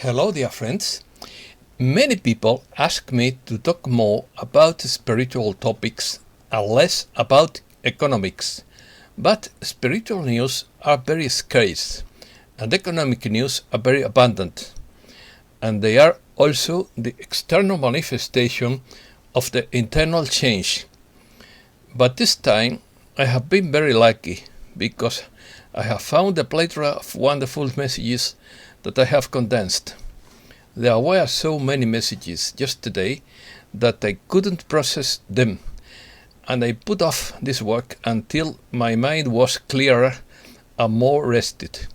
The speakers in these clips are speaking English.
Hello, dear friends. Many people ask me to talk more about spiritual topics and less about economics. But spiritual news are very scarce, and economic news are very abundant. And they are also the external manifestation of the internal change. But this time I have been very lucky because I have found a plethora of wonderful messages that I have condensed. There were so many messages yesterday that I couldn't process them, and I put off this work until my mind was clearer and more rested.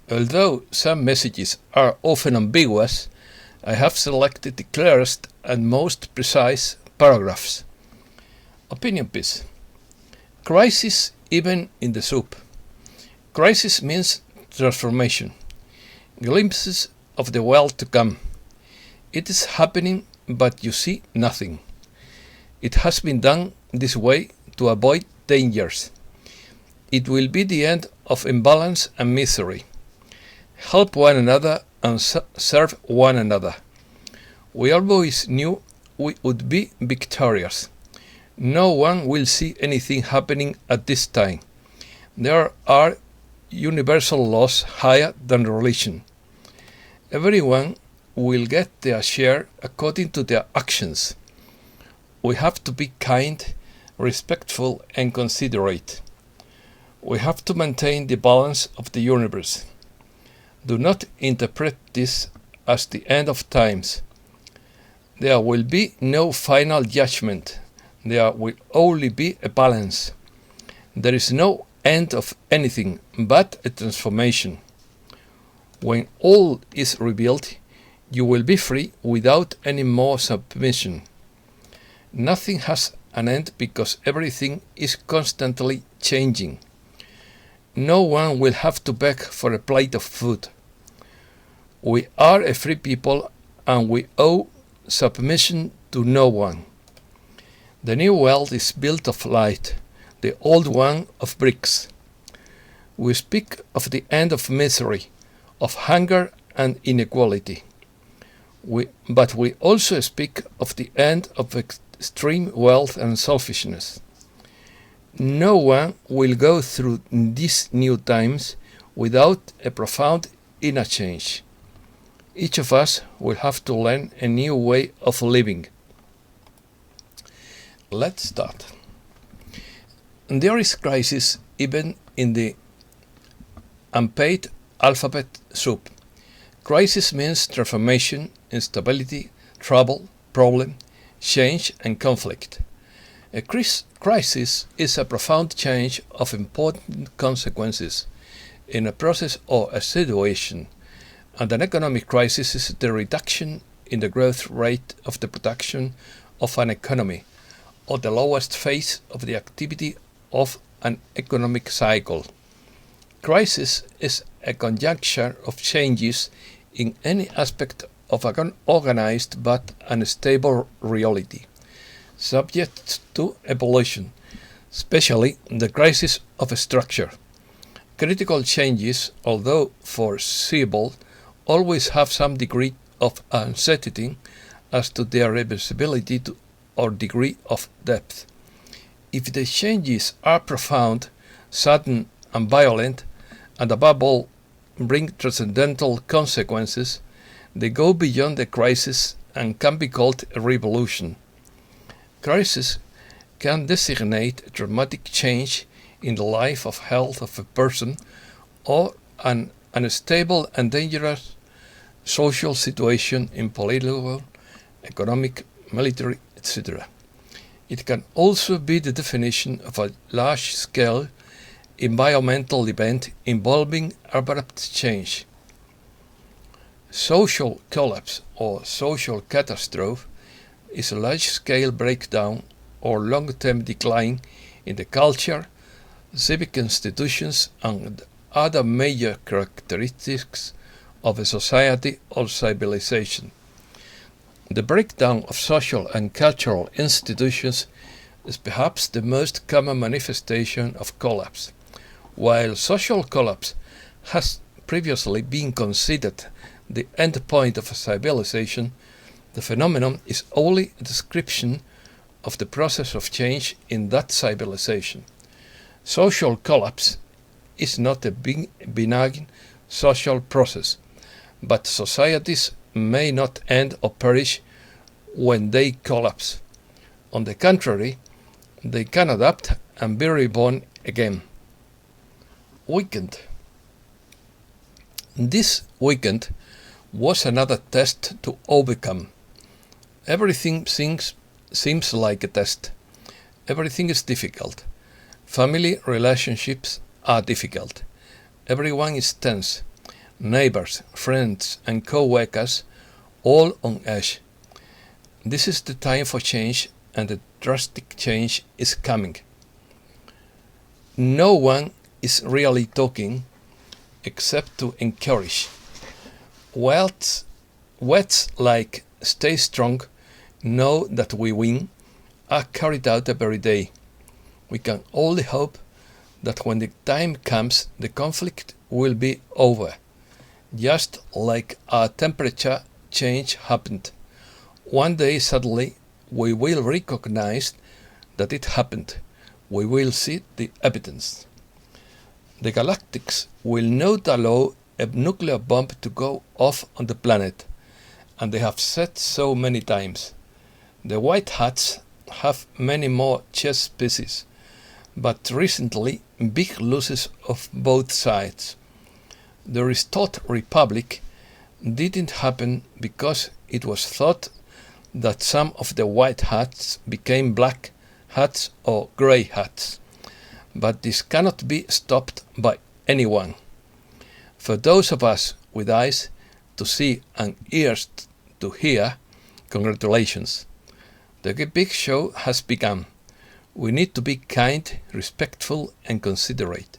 Although some messages are often ambiguous, I have selected the clearest and most precise paragraphs. Opinion piece. Crisis even in the soup. Crisis means transformation. Glimpses of the world to come. It is happening, but you see nothing. It has been done this way to avoid dangers. It will be the end of imbalance and misery. Help one another and serve one another. We always knew we would be victorious. No one will see anything happening at this time. There are universal laws higher than religion. Everyone will get their share according to their actions. We have to be kind, respectful, and considerate. We have to maintain the balance of the universe. Do not interpret this as the end of times. There will be no final judgment. There will only be a balance. There is no end of anything but a transformation. When all is revealed, you will be free without any more submission. Nothing has an end because everything is constantly changing. No one will have to beg for a plate of food. We are a free people and we owe submission to no one. The new world is built of light, the old one of bricks. We speak of the end of misery, of hunger and inequality. But we also speak of the end of extreme wealth and selfishness. No one will go through these new times without a profound inner change. Each of us will have to learn a new way of living. Let's start. There is crisis even in the unpaid alphabet soup. Crisis means transformation, instability, trouble, problem, change, and conflict. A crisis is a profound change of important consequences in a process or a situation, and an economic crisis is the reduction in the growth rate of the production of an economy, or the lowest phase of the activity of an economic cycle. Crisis is a conjuncture of changes in any aspect of an organized but unstable reality, subject to evolution, especially the crisis of a structure. Critical changes, although foreseeable, always have some degree of uncertainty as to their reversibility or degree of depth. If the changes are profound, sudden, and violent, and above all bring transcendental consequences, they go beyond the crisis and can be called a revolution. Crisis can designate a dramatic change in the life of health of a person or an unstable and dangerous social situation in political, economic, military, etc. It can also be the definition of a large-scale environmental event involving abrupt change. Social collapse or social catastrophe is a large-scale breakdown or long-term decline in the culture, civic institutions, and other major characteristics of a society or civilization. The breakdown of social and cultural institutions is perhaps the most common manifestation of collapse. While social collapse has previously been considered the end point of a civilization, the phenomenon is only a description of the process of change in that civilization. Social collapse is not a benign social process, but societies may not end or perish when they collapse. On the contrary, they can adapt and be reborn again. Weekend. This weekend was another test to overcome. Everything seems like a test. Everything is difficult. Family relationships are difficult. Everyone is tense. Neighbors, friends, and co-workers all on edge. This is the time for change, and a drastic change is coming. No one is really talking except to encourage. Words like "stay strong," "know that we win," are carried out every day. We can only hope that when the time comes, the conflict will be over. Just like our temperature change happened. One day suddenly we will recognize that it happened. We will see the evidence. The galactics will not allow a nuclear bomb to go off on the planet, and they have said so many times. The white hats have many more chess pieces, but recently big losses of both sides. The restored republic didn't happen because it was thought that some of the white hats became black hats or grey hats. But this cannot be stopped by anyone. For those of us with eyes to see and ears to hear, congratulations. The big show has begun. We need to be kind, respectful, and considerate.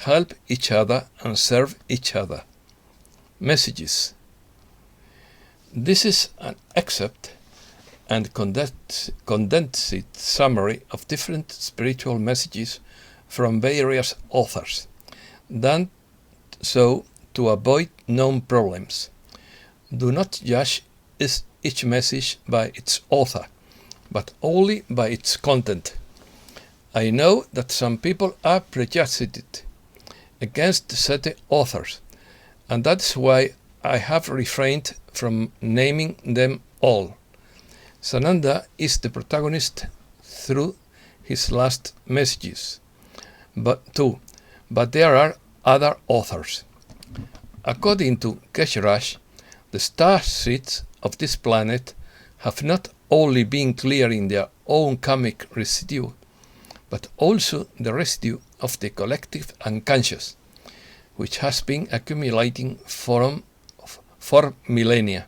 Help each other and serve each other. Messages. This is an excerpt and condensed summary of different spiritual messages from various authors, done so to avoid known problems. Do not judge each message by its author, but only by its content. I know that some people are prejudiced against certain authors, and that's why I have refrained from naming them all. Sananda is the protagonist through his last messages, but there are other authors. According to Keshe, the star seeds of this planet have not only been clearing their own karmic residue, but also the residue of the collective unconscious, which has been accumulating for millennia.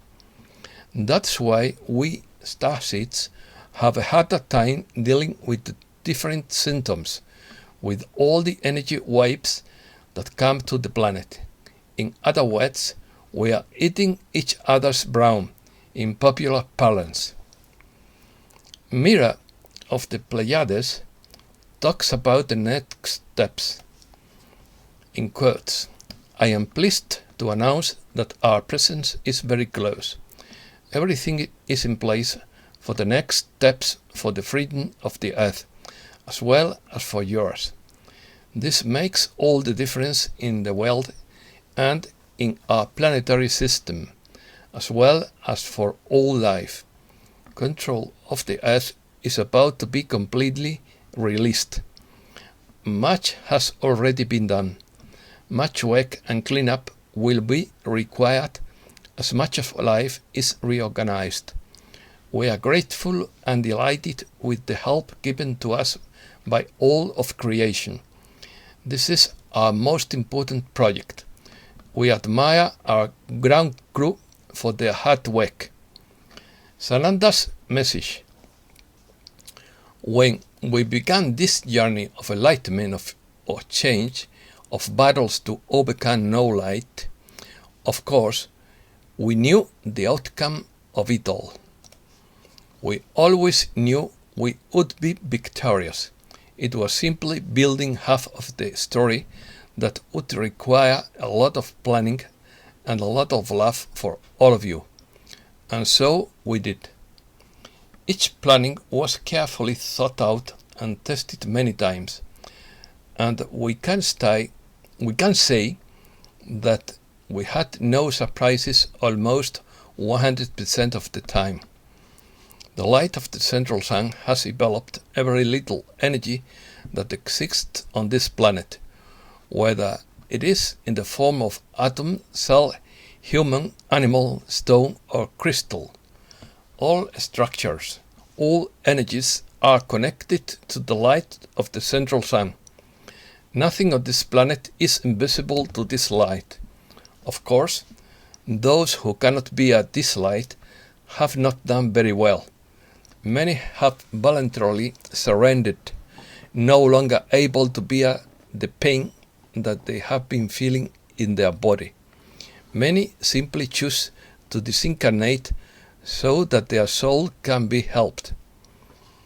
That's why we starseeds have a harder time dealing with the different symptoms, with all the energy waves that come to the planet. In other words, we are eating each other's brawn, in popular parlance. Mira of the Pleiades talks about the next steps. In quotes, I am pleased to announce that our presence is very close. Everything is in place for the next steps for the freedom of the earth, as well as for yours. This makes all the difference in the world and in our planetary system, as well as for all life. Control of the earth is about to be completely released. Much has already been done. Much work and cleanup will be required as much of life is reorganized. We are grateful and delighted with the help given to us by all of creation. This is our most important project. We admire our ground crew for their hard work. Sananda's message. When we began this journey of enlightenment or change, of battles to overcome no light, of course, we knew the outcome of it all. We always knew we would be victorious. It was simply building half of the story that would require a lot of planning and a lot of love for all of you. And so we did. Each planning was carefully thought out and tested many times, and we can say that we had no surprises almost 100% of the time. The light of the central sun has enveloped every little energy that exists on this planet, whether it is in the form of atom, cell, human, animal, stone, or crystal. All structures, all energies are connected to the light of the central sun. Nothing on this planet is invisible to this light. Of course, those who cannot be at this light have not done very well. Many have voluntarily surrendered, no longer able to bear the pain that they have been feeling in their body. Many simply choose to disincarnate so that their soul can be helped.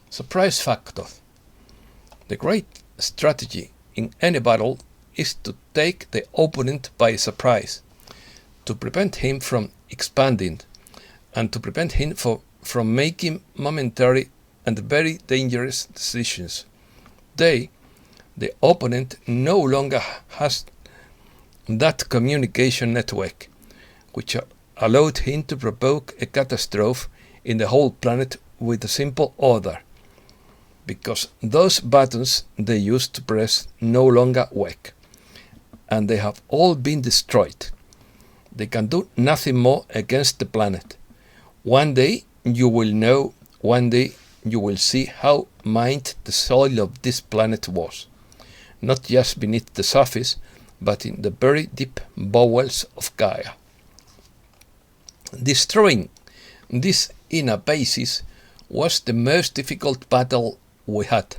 Surprise factor. The great strategy in any battle is to take the opponent by surprise, to prevent him from expanding, and to prevent him from making momentary and very dangerous decisions. The opponent, no longer has that communication network which allowed him to provoke a catastrophe in the whole planet with a simple order, because those buttons they used to press no longer work, and they have all been destroyed. They can do nothing more against the planet. One day you will know, one day you will see how mined the soil of this planet was, not just beneath the surface, but in the very deep bowels of Gaia. Destroying this inner basis was the most difficult battle we had.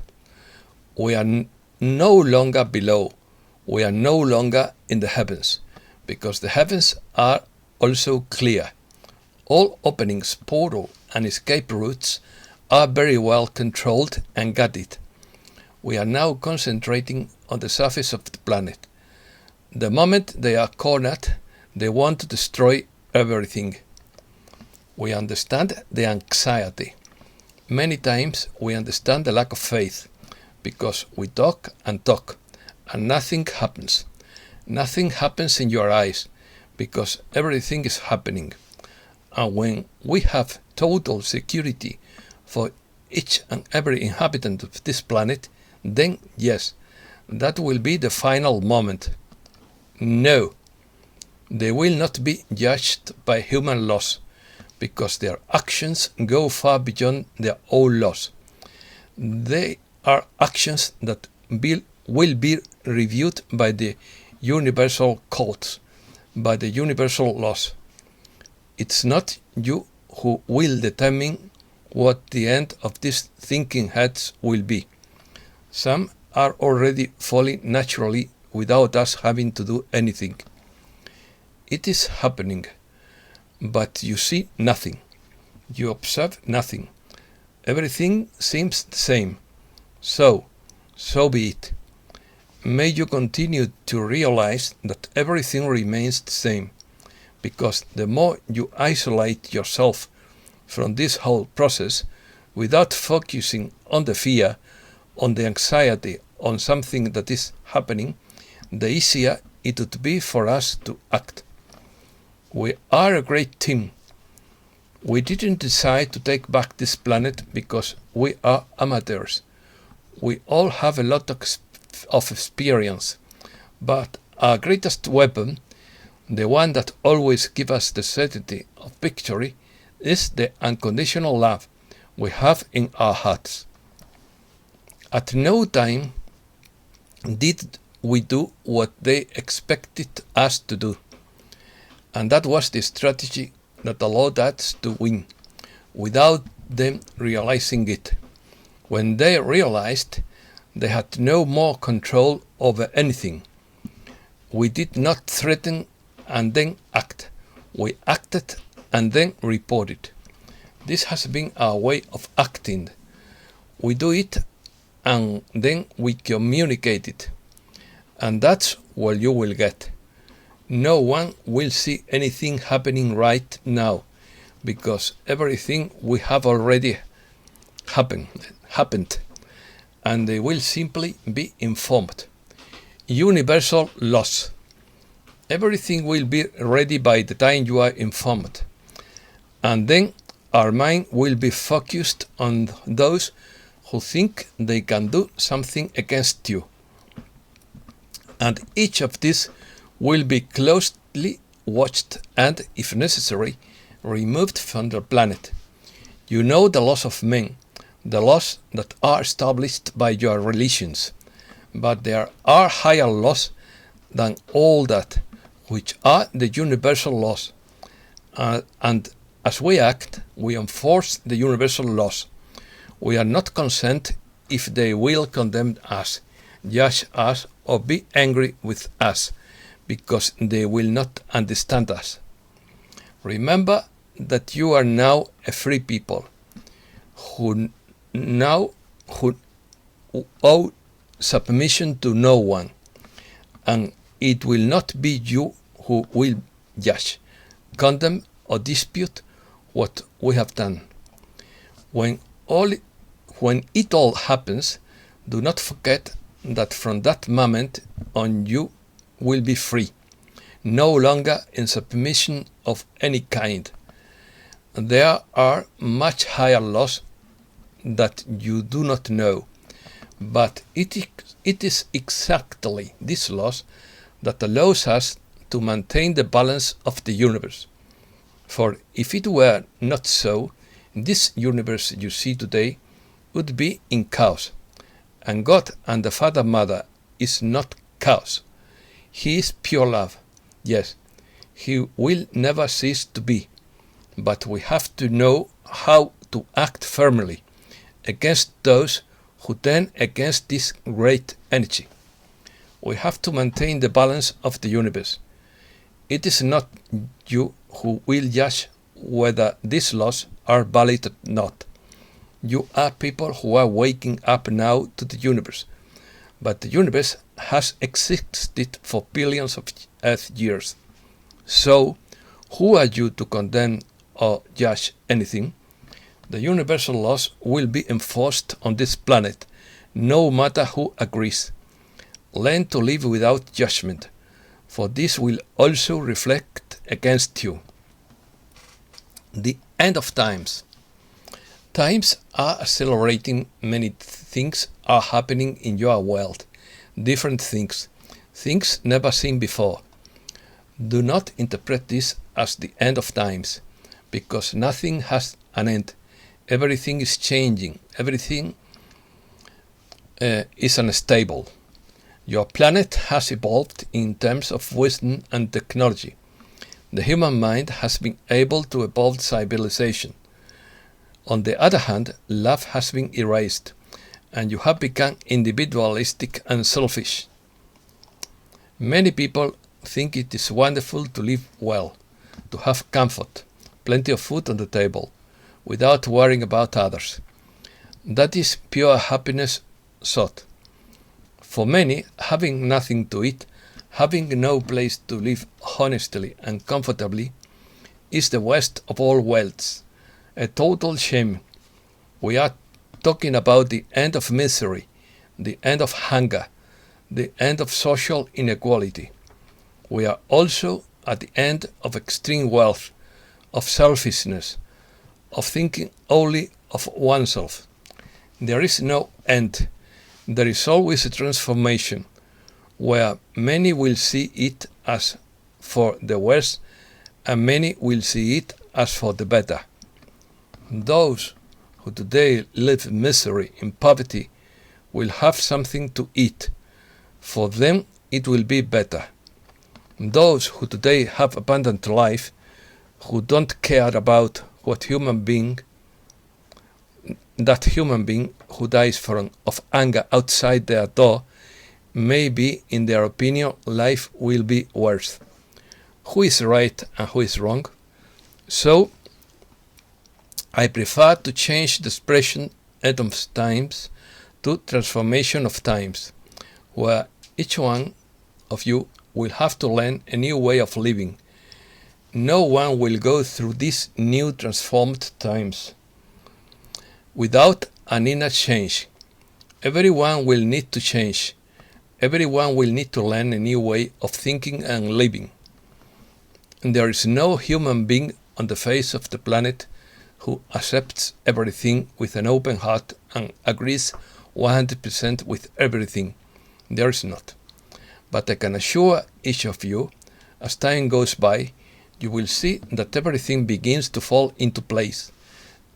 We are no longer below, we are no longer in the heavens, because the heavens are also clear. All openings, portal and escape routes are very well controlled and guarded. We are now concentrating on the surface of the planet. The moment they are cornered, they want to destroy everything. We understand the anxiety. Many times we understand the lack of faith, because we talk and talk, and nothing happens. Nothing happens in your eyes, because everything is happening. And when we have total security for each and every inhabitant of this planet, then yes, that will be the final moment. No, they will not be judged by human laws, because their actions go far beyond their own laws. They are actions that will be reviewed by the universal courts, by the universal laws. It's not you who will determine what the end of these thinking heads will be. Some are already falling naturally without us having to do anything. It is happening, but you see nothing. You observe nothing. Everything seems the same. So be it. May you continue to realize that everything remains the same, because the more you isolate yourself from this whole process without focusing on the fear, on the anxiety, on something that is happening, the easier it would be for us to act. We are a great team. We didn't decide to take back this planet because we are amateurs. We all have a lot of experience, but our greatest weapon, the one that always gives us the certainty of victory, is the unconditional love we have in our hearts. At no time did we do what they expected us to do, and that was the strategy that allowed us to win, without them realizing it. When they realized, they had no more control over anything. We did not threaten and then act. We acted and then reported. This has been our way of acting. We do it and then we communicate it. And that's what you will get. No one will see anything happening right now, because everything we have already happened, and they will simply be informed. Universal laws. Everything will be ready by the time you are informed, and then our mind will be focused on those who think they can do something against you. And each of these will be closely watched and, if necessary, removed from the planet. You know the laws of men, the laws that are established by your religions, but there are higher laws than all that, which are the universal laws. And as we act, we enforce the universal laws. We are not concerned if they will condemn us, judge us, or be angry with us, because they will not understand us. Remember that you are now a free people who owe submission to no one, and it will not be you who will judge, condemn, or dispute what we have done. When it all happens, do not forget that from that moment on you will be free, no longer in submission of any kind. There are much higher laws that you do not know, but it is exactly these laws that allows us to maintain the balance of the universe. For if it were not so, this universe you see today would be in chaos. And God and the Father Mother is not chaos. He is pure love. Yes, He will never cease to be. But we have to know how to act firmly against those who turn against this great energy. We have to maintain the balance of the universe. It is not you who will judge whether these laws are valid or not. You are people who are waking up now to the universe, but the universe has existed for billions of Earth years. So, who are you to condemn or judge anything? The universal laws will be enforced on this planet, no matter who agrees. Learn to live without judgment, for this will also reflect against you. The end of times. Times are accelerating. Many things are happening in your world. Different things never seen before. Do not interpret this as the end of times, because nothing has an end. Everything is changing. Everything is unstable. Your planet has evolved in terms of wisdom and technology. The human mind has been able to evolve civilization. On the other hand, love has been erased, and you have become individualistic and selfish. Many people think it is wonderful to live well, to have comfort, plenty of food on the table, without worrying about others. That is pure happiness sought. For many, having nothing to eat, having no place to live honestly and comfortably, is the worst of all wealths. A total shame. We are talking about the end of misery, the end of hunger, the end of social inequality. We are also at the end of extreme wealth, of selfishness, of thinking only of oneself. There is no end. There is always a transformation, where many will see it as for the worse, and many will see it as for the better. Those who today live in misery, in poverty, will have something to eat. For them it will be better. Those who today have abundant life, who don't care about that human being who dies of anger outside their door, maybe in their opinion life will be worse. Who is right and who is wrong? So, I prefer to change the expression end of times to transformation of times, where each one of you will have to learn a new way of living. No one will go through these new transformed times without an inner change. Everyone will need to change. Everyone will need to learn a new way of thinking and living. And there is no human being on the face of the planet who accepts everything with an open heart and agrees 100% with everything. There is not. But I can assure each of you, as time goes by, you will see that everything begins to fall into place,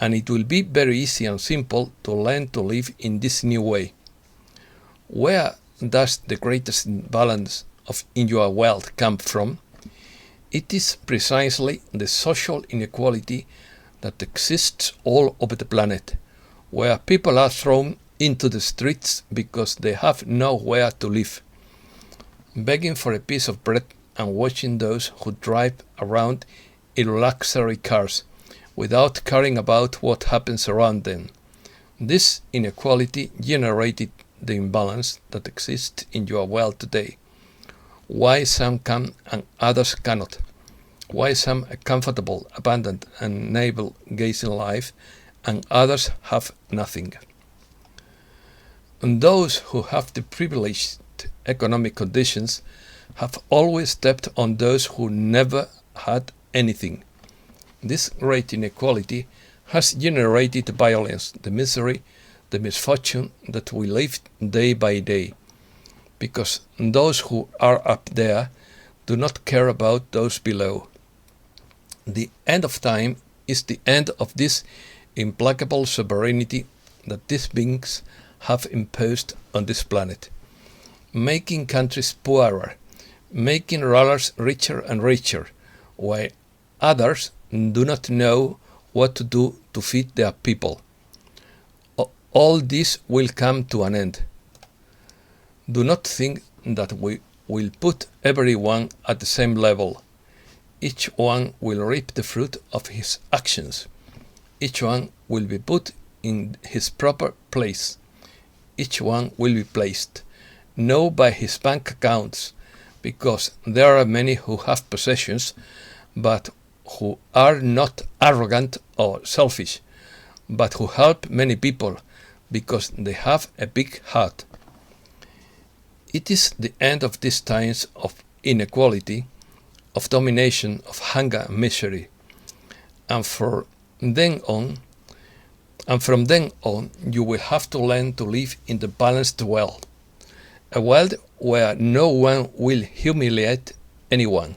and it will be very easy and simple to learn to live in this new way. Where does the greatest imbalance in your world come from? It is precisely the social inequality that exists all over the planet, where people are thrown into the streets because they have nowhere to live, begging for a piece of bread and watching those who drive around in luxury cars without caring about what happens around them. This inequality generated the imbalance that exists in your world today. Why some can and others cannot. Why some are comfortable, abundant, and navel-gazing life, and others have nothing. And those who have the privileged economic conditions have always stepped on those who never had anything. This great inequality has generated the violence, the misery, the misfortune that we live day by day, because those who are up there do not care about those below. The end of time is the end of this implacable sovereignty that these beings have imposed on this planet, making countries poorer, making rulers richer and richer, while others do not know what to do to feed their people. All this will come to an end. Do not think that we will put everyone at the same level. Each one will reap the fruit of his actions. Each one will be put in his proper place. Each one will be placed, not by his bank accounts, because there are many who have possessions, but who are not arrogant or selfish, but who help many people because they have a big heart. It is the end of these times of inequality, of domination, of hunger and misery, and from then on, you will have to learn to live in the balanced world, a world where no one will humiliate anyone,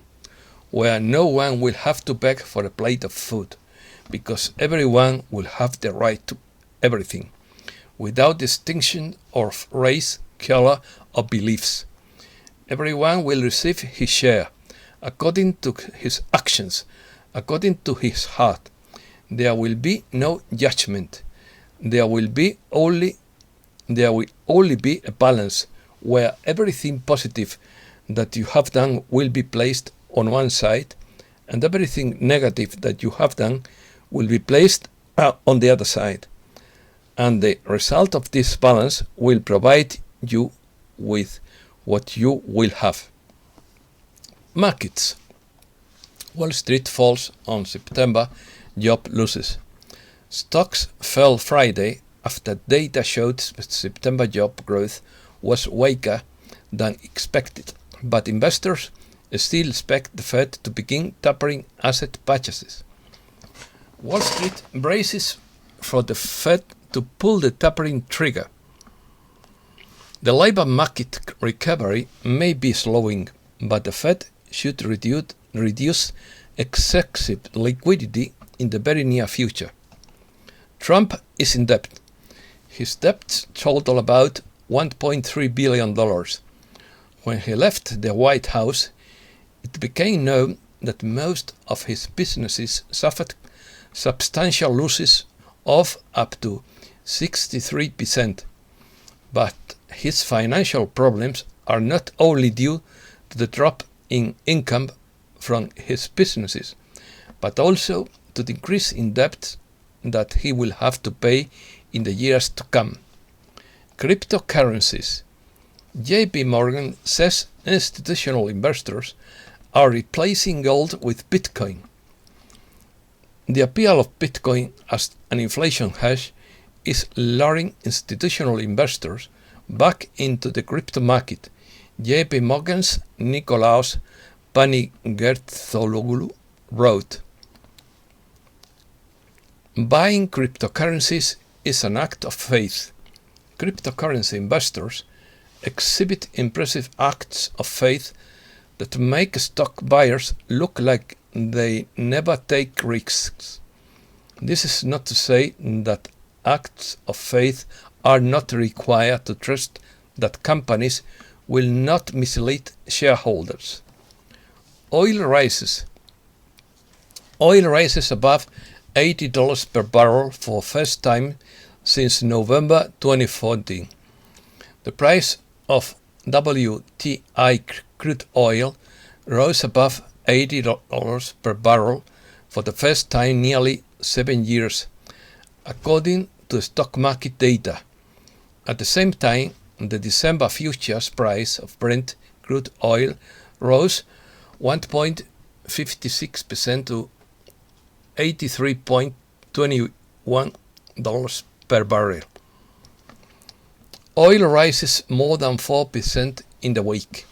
where no one will have to beg for a plate of food, because everyone will have the right to everything, without distinction of race, color, or beliefs. Everyone will receive his share, according to his actions, according to his heart. There will be no judgment. There will only be a balance where everything positive that you have done will be placed on one side, and everything negative that you have done will be placed on the other side. And the result of this balance will provide you with what you will have. Markets. Wall Street falls on September, job losses. Stocks fell Friday after data showed September job growth was weaker than expected, but investors still expect the Fed to begin tapering asset purchases. Wall Street braces for the Fed to pull the tapering trigger. The labor market recovery may be slowing, but the Fed should reduce excessive liquidity in the very near future. Trump is in debt. His debts total about $1.3 billion. When he left the White House, it became known that most of his businesses suffered substantial losses of up to 63%. But his financial problems are not only due to the drop in income from his businesses, but also to the increase in debt that he will have to pay in the years to come. Cryptocurrencies. JP Morgan says institutional investors are replacing gold with Bitcoin. The appeal of Bitcoin as an inflation hedge is luring institutional investors back into the crypto market. JP Morgan's Nikolaos Panigerthologlu wrote, "Buying cryptocurrencies is an act of faith. Cryptocurrency investors exhibit impressive acts of faith that make stock buyers look like they never take risks. This is not to say that acts of faith are not required to trust that companies will not mislead shareholders." Oil rises. Oil rises above $80 per barrel for first time since November 2014. The price of WTI crude oil rose above $80 per barrel for the first time nearly 7 years, according to stock market data. At the same time, the December futures price of Brent crude oil rose 1.56% to $83.21 per barrel. Oil rises more than 4% in the week.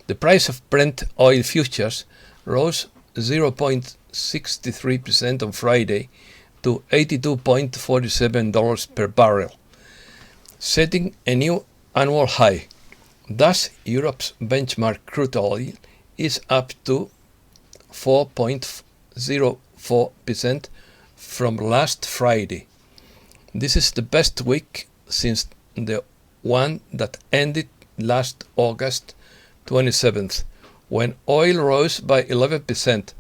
The price of Brent oil futures rose 0.63% on Friday to $82.47 per barrel, setting a new annual high. Thus, Europe's benchmark crude oil is up to 4.04% from last Friday. This is the best week since the one that ended last August 27th, when oil rose by 11%.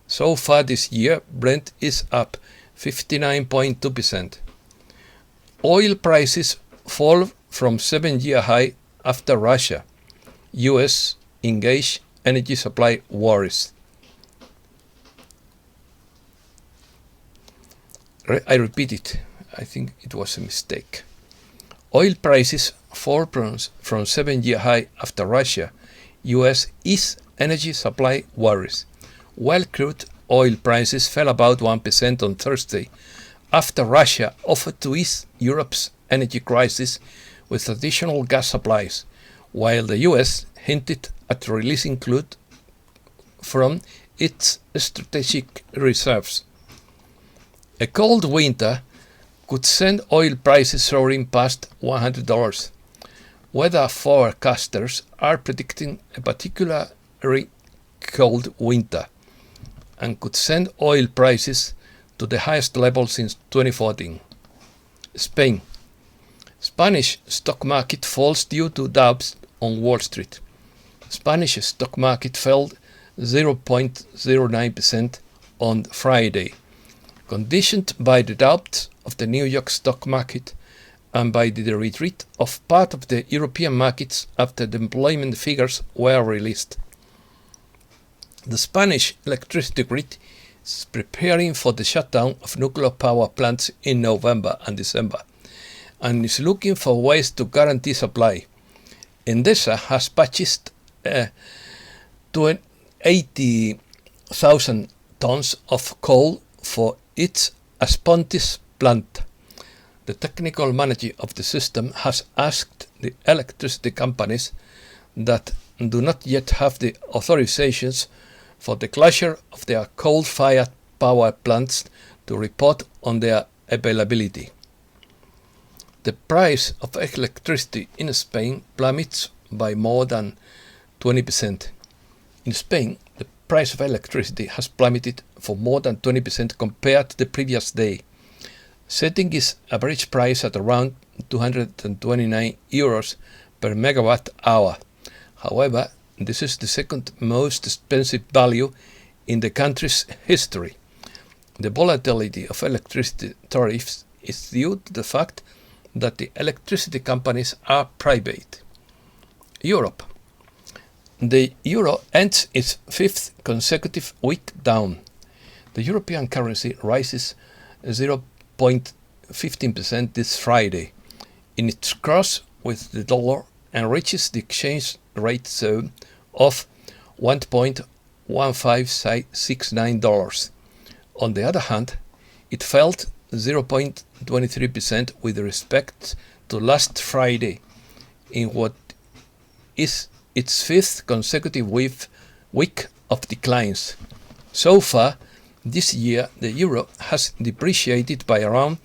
So far this year, Brent is up 59.2%. Oil prices fall from 7-year high after Russia, US engage energy supply worries. I repeat it. I think it was a mistake. Oil prices fall from 7-year high after Russia, US ease energy supply worries, while crude oil prices fell about 1% on Thursday after Russia offered to ease Europe's energy crisis with additional gas supplies, while the US hinted at releasing crude from its strategic reserves. A cold winter could send oil prices soaring past $100. Weather forecasters are predicting a particularly cold winter and could send oil prices to the highest level since 2014. Spain. Spanish stock market falls due to doubts on Wall Street. Spanish stock market fell 0.09% on Friday, conditioned by the doubts of the New York stock market and by the retreat of part of the European markets after the employment figures were released. The Spanish electricity grid is preparing for the shutdown of nuclear power plants in November and December and is looking for ways to guarantee supply. Endesa has purchased 80,000 tons of coal for its Aspontis plant. The technical manager of the system has asked the electricity companies that do not yet have the authorizations for the closure of their coal-fired power plants to report on their availability. The price of electricity in Spain plummets by more than 20%. In Spain, the price of electricity has plummeted for more than 20% compared to the previous day, setting its average price at around 229 euros per megawatt hour. However, this is the second most expensive value in the country's history. The volatility of electricity tariffs is due to the fact that the electricity companies are private. Europe. The euro ends its fifth consecutive week down. The European currency rises 0.15% this Friday in its cross with the dollar and reaches the exchange rate zone of $1.1569. On the other hand, it fell 0.23% with respect to last Friday, in what is its fifth consecutive week of declines. So far, this year, the euro has depreciated by around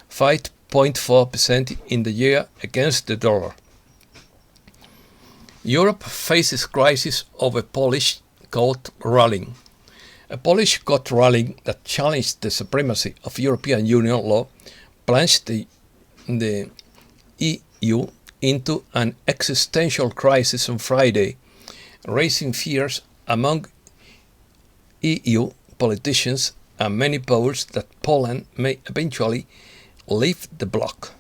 5.4% in the year against the dollar. Europe faces crisis over Polish court ruling. A Polish court ruling that challenged the supremacy of European Union law plunged the EU into an existential crisis on Friday, raising fears among EU politicians and many Poles that Poland may eventually leave the bloc.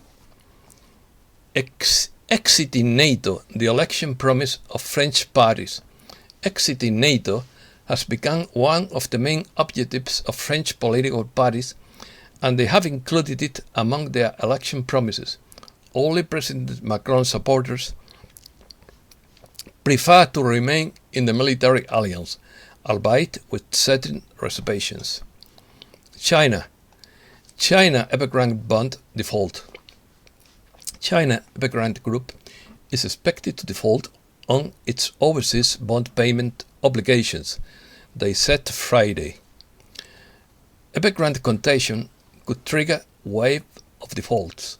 Exiting NATO, the election promise of French parties. Exiting NATO has become one of the main objectives of French political parties, and they have included it among their election promises. Only President Macron's supporters prefer to remain in the military alliance, albeit with certain reservations. China Evergrande bond default. China Evergrande Group is expected to default on its overseas bond payment obligations, they said Friday. Evergrande contagion could trigger a wave of defaults.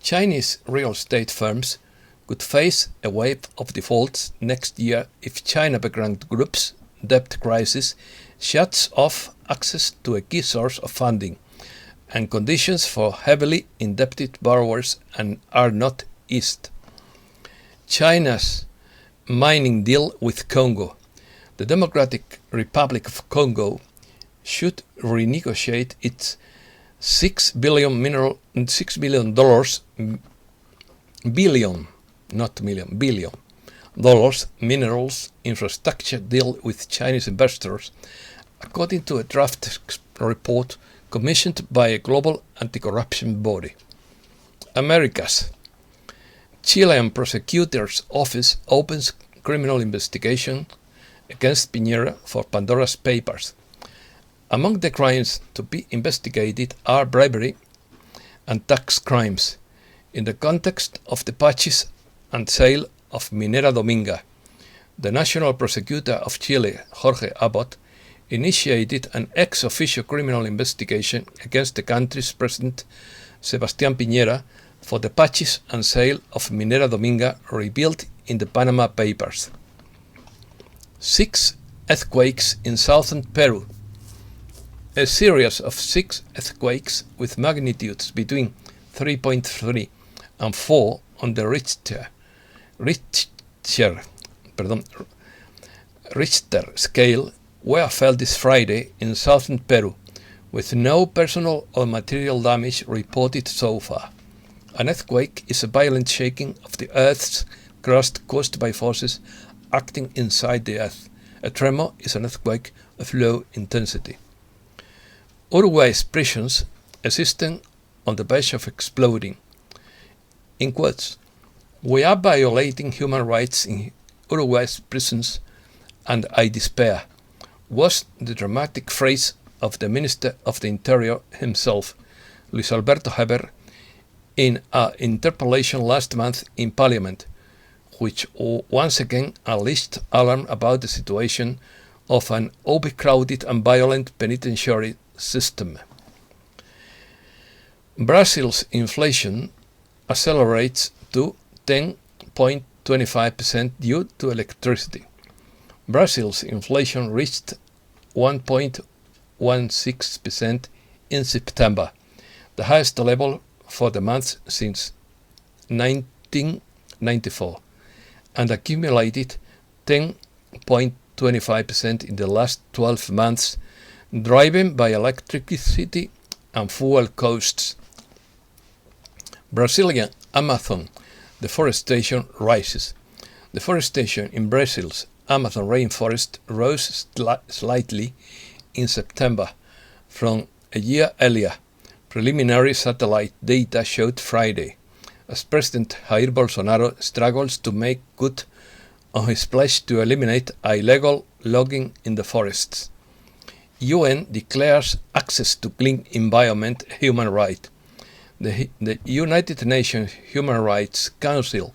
Chinese real estate firms could face a wave of defaults next year if China Evergrande Group's debt crisis shuts off access to a key source of funding, and conditions for heavily indebted borrowers are not eased. China's mining deal with Congo. The Democratic Republic of Congo should renegotiate its $6 billion minerals infrastructure deal with Chinese investors, according to a draft report commissioned by a global anti-corruption body. Americas. Chilean prosecutor's office opens criminal investigation against Piñera for Pandora's Papers. Among the crimes to be investigated are bribery and tax crimes in the context of the purchase and sale of Minera Dominga. The national prosecutor of Chile, Jorge Abbott, initiated an ex officio criminal investigation against the country's president, Sebastián Piñera, for the purchase and sale of Minera Dominga revealed in the Panama Papers. 6 earthquakes in southern Peru. A series of 6 earthquakes with magnitudes between 3.3 and 4 on the Richter scale were felt this Friday in southern Peru, with no personal or material damage reported so far. An earthquake is a violent shaking of the Earth's crust caused by forces acting inside the Earth. A tremor is an earthquake of low intensity. Uruguay's prisons, a system on the verge of exploding. In quotes, "We are violating human rights in Uruguay's prisons, and I despair," was the dramatic phrase of the Minister of the Interior himself, Luis Alberto Heber, in an interpellation last month in Parliament, which once again unleashed alarm about the situation of an overcrowded and violent penitentiary system. Brazil's inflation accelerates to 10.25% due to electricity. Brazil's inflation reached 1.16% in September, the highest level for the month since 1994, and accumulated 10.25% in the last 12 months, driven by electricity and fuel costs. Brazilian Amazon deforestation rises. Deforestation in Brazil's Amazon rainforest rose slightly in September from a year earlier, preliminary satellite data showed Friday, as President Jair Bolsonaro struggles to make good on his pledge to eliminate illegal logging in the forests. UN declares access to clean environment a human right. The United Nations Human Rights Council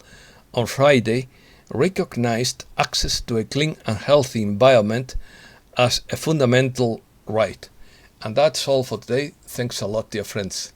on Friday recognized access to a clean and healthy environment as a fundamental right. And that's all for today. Thanks a lot, dear friends.